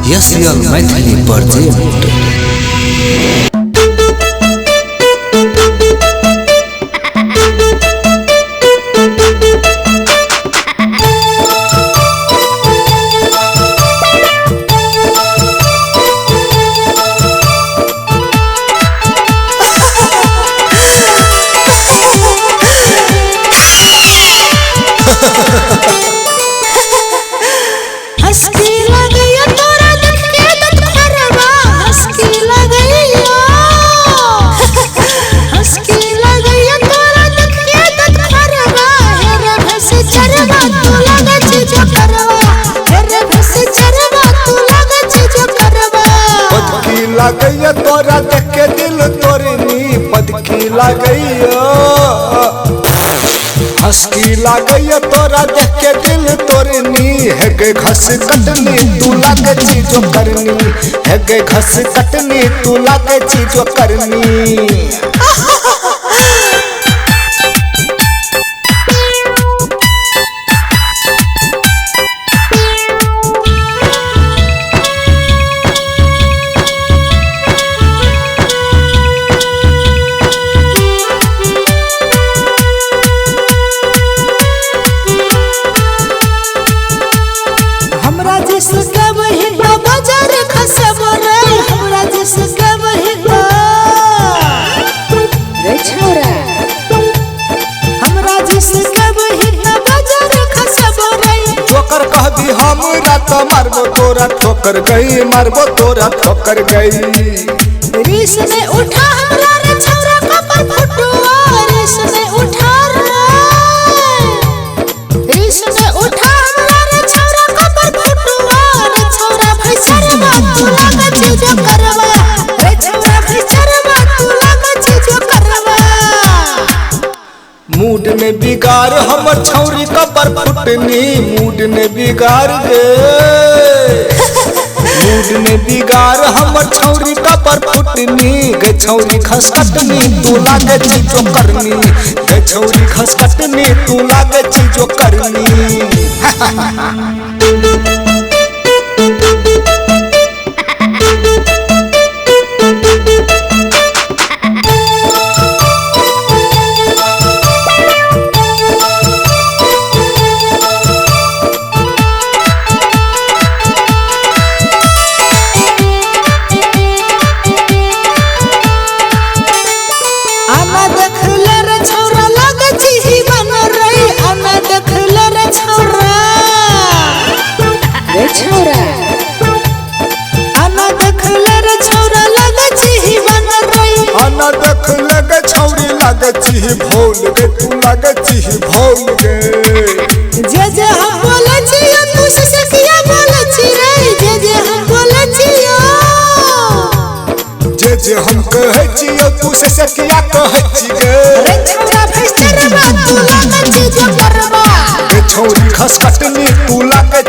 Yes Maithili present. लागैया तोरा देख के दिल तोरनी पदकी लागैया, हंसकी लागैया तोरा देख के दिल तोरनी है गे घस कटनी तू लागे चीजो करनी, है गे घस कटनी तू लागे चीजो करनी। कहबी हमरा तो मारबो तोरा ठोकर गई, मारबो तोरा ठोकर गई। रीस में उठा हमरा रे छौरा कपर फुटुआ, रीस में उठा रे, रीस में उठा हमरा रे छौरा कपर फुटुआ, रे छौरा भैसरवा तू लागे चीजो करवा, रे छौरा भैसरवा तू लागे चीजो करवा। मूड ने बिगाड़ हमर छौरी कपर फुटनी, मूड ने बिगाड़ गे, मूड ने बिगाड़ हमर छौरी कपर फुटनी। गे छौरी खसकटनी तू लागे चीजो करनी, गे छौरी खसकटनी तू लागे चीजो करनी। भौल गे तू लागे छी भौल गे, जे जे हम बोले छियो तू से किया बोले छी रे, जे जे हम बोले छियो, जे जे हम कहे छियो तू से किया कहे छी गे। रे छौरा भैसरवा तू लागे चीजो करवा, गे छौरी खसकटनी तू लागे